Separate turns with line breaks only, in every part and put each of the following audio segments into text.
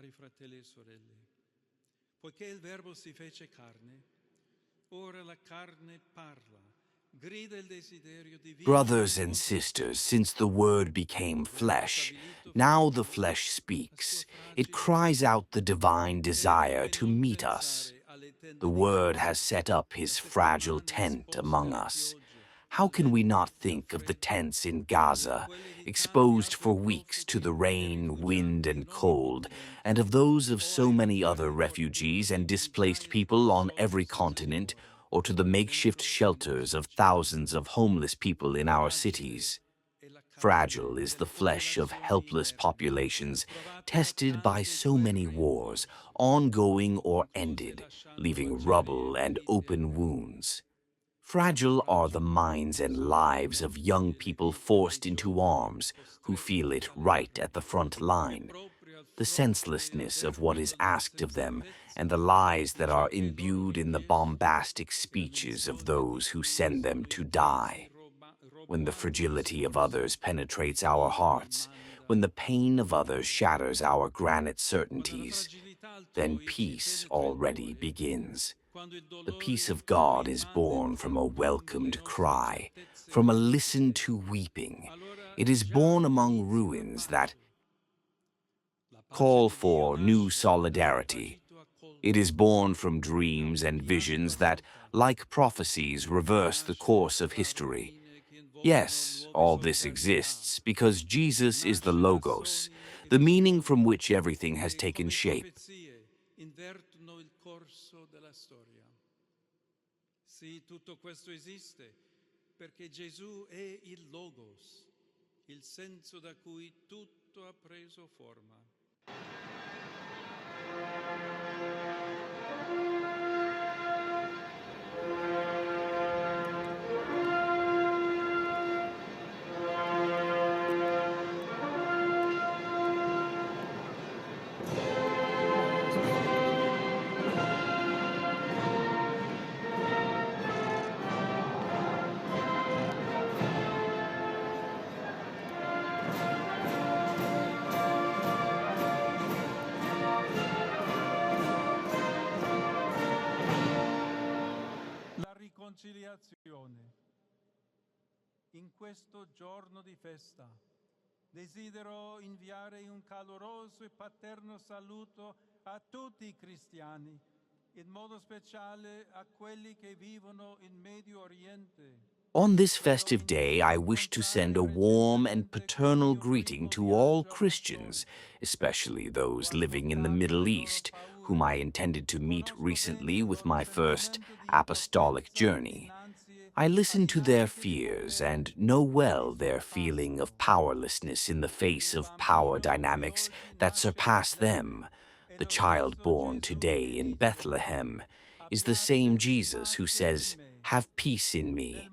Cari fratelli e sorelle, poiché il Verbo si fece carne, ora la carne parla, grida il desiderio di vivere.
Brothers and sisters, since the Word became flesh, now the flesh speaks. It cries out the divine desire to meet us. The Word has set up his fragile tent among us. How can we not think of the tents in Gaza, exposed for weeks to the rain, wind, and cold, and of those of so many other refugees and displaced people on every continent, or to the makeshift shelters of thousands of homeless people in our cities? Fragile is the flesh of helpless populations, tested by so many wars, ongoing or ended, leaving rubble and open wounds. Fragile are the minds and lives of young people forced into arms, who feel it right at the front line. The senselessness of what is asked of them, and the lies that are imbued in the bombastic speeches of those who send them to die. When the fragility of others penetrates our hearts, when the pain of others shatters our granite certainties, then peace already begins. The peace of God is born from a welcomed cry, from a listen to weeping. It is born among ruins that call for new solidarity. It is born from dreams and visions that, like prophecies, reverse the course of history. Yes, all this exists because Jesus is the Logos, the meaning from which everything has taken shape.
Invertono il corso della storia. Sì, tutto questo esiste perché Gesù è il Logos, il senso da cui tutto ha preso forma. Riconciliazione. In questo giorno di festa desidero inviare un caloroso e paterno saluto a tutti i cristiani, in modo speciale a quelli che vivono in Medio Oriente.
On this festive day, I wish to send a warm and paternal greeting to all Christians, especially those living in the Middle East, whom I intended to meet recently with my first apostolic journey. I listen to their fears and know well their feeling of powerlessness in the face of power dynamics that surpass them. The child born today in Bethlehem is the same Jesus who says, "Have peace in me.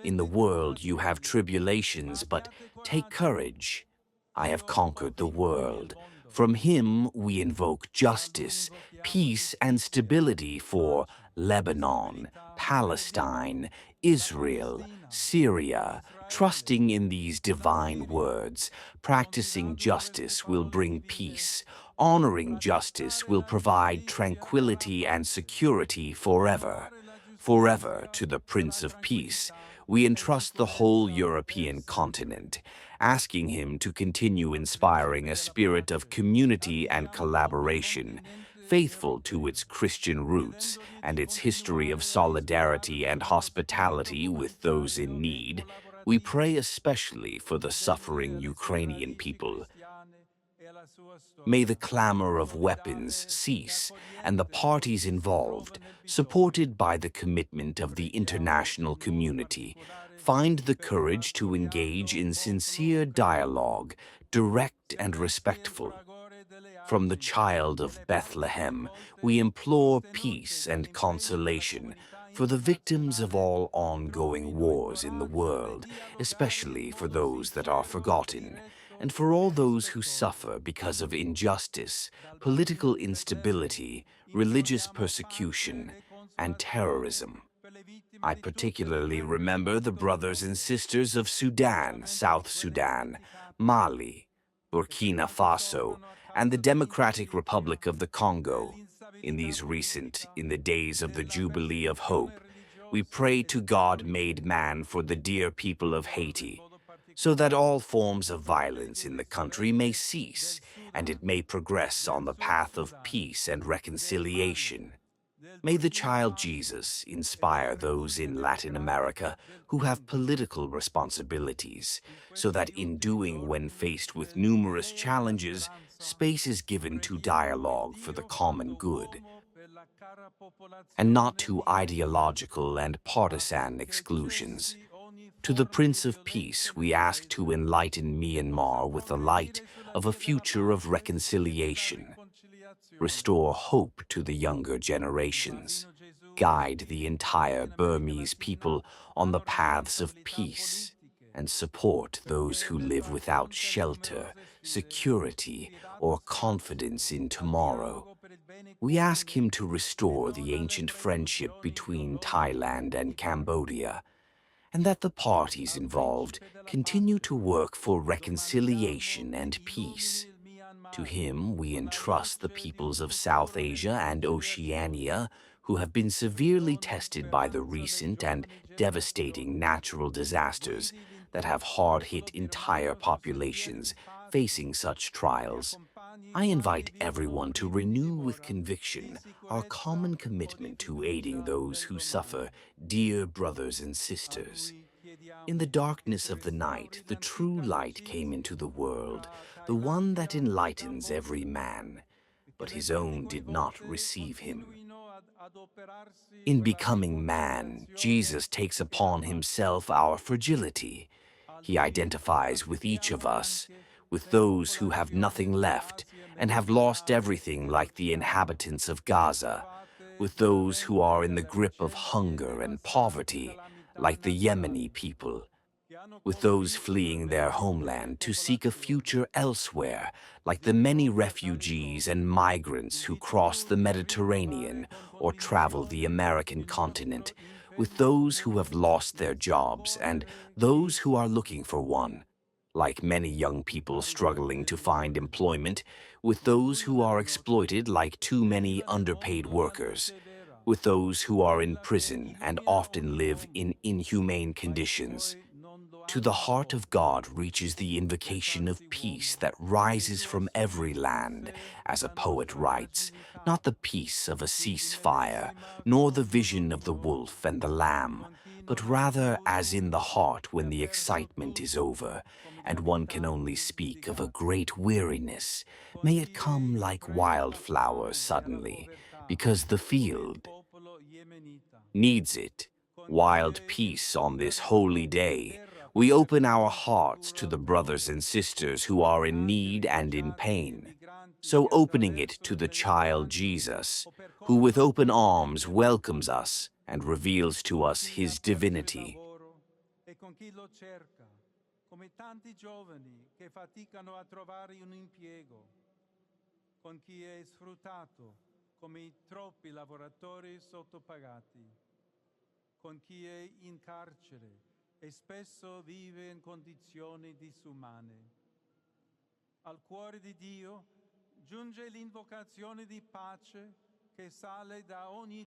In the world you have tribulations, but take courage. I have conquered the world." From him we invoke justice, peace, and stability for Lebanon, Palestine, Israel, Syria. Trusting in these divine words, practicing justice will bring peace. Honoring justice will provide tranquility and security forever. Forever to the Prince of Peace, we entrust the whole European continent, asking him to continue inspiring a spirit of community and collaboration, faithful to its Christian roots and its history of solidarity and hospitality with those in need. We pray especially for the suffering Ukrainian people. May the clamor of weapons cease and the parties involved, supported by the commitment of the international community, find the courage to engage in sincere dialogue, direct and respectful. From the child of Bethlehem, we implore peace and consolation for the victims of all ongoing wars in the world, especially for those that are forgotten, and for all those who suffer because of injustice, political instability, religious persecution, and terrorism. I particularly remember the brothers and sisters of Sudan, South Sudan, Mali, Burkina Faso, and the Democratic Republic of the Congo. In the days of the Jubilee of Hope, we pray to God made man for the dear people of Haiti, so that all forms of violence in the country may cease, and it may progress on the path of peace and reconciliation. May the child Jesus inspire those in Latin America who have political responsibilities, so that in doing when faced with numerous challenges, space is given to dialogue for the common good, and not to ideological and partisan exclusions. To the Prince of Peace, we ask to enlighten Myanmar with the light of a future of reconciliation, restore hope to the younger generations, guide the entire Burmese people on the paths of peace, and support those who live without shelter, security, or confidence in tomorrow. We ask him to restore the ancient friendship between Thailand and Cambodia, and that the parties involved continue to work for reconciliation and peace. To him we entrust the peoples of South Asia and Oceania, who have been severely tested by the recent and devastating natural disasters that have hard-hit entire populations facing such trials. I invite everyone to renew with conviction our common commitment to aiding those who suffer, dear brothers and sisters. In the darkness of the night, the true light came into the world, the one that enlightens every man, but his own did not receive him. In becoming man, Jesus takes upon himself our fragility. He identifies with each of us, with those who have nothing left and have lost everything like the inhabitants of Gaza, with those who are in the grip of hunger and poverty like the Yemeni people, with those fleeing their homeland to seek a future elsewhere, like the many refugees and migrants who cross the Mediterranean or travel the American continent, with those who have lost their jobs and those who are looking for one, like many young people struggling to find employment, with those who are exploited like too many underpaid workers, with those who are in prison and often live in inhumane conditions. To the heart of God reaches the invocation of peace that rises from every land, as a poet writes, not the peace of a ceasefire, nor the vision of the wolf and the lamb, but rather as in the heart when the excitement is over, and one can only speak of a great weariness. May it come like wildflowers suddenly, because the field needs it. Wild peace on this holy day. We open our hearts to the brothers and sisters who are in need and in pain. So opening it to the child Jesus, who with open arms welcomes us and reveals to us his divinity.
Come tanti giovani che faticano a trovare un impiego, con chi è sfruttato come i troppi lavoratori sottopagati, con chi è in carcere e spesso vive in condizioni disumane. Al cuore di Dio giunge l'invocazione di pace che sale da ogni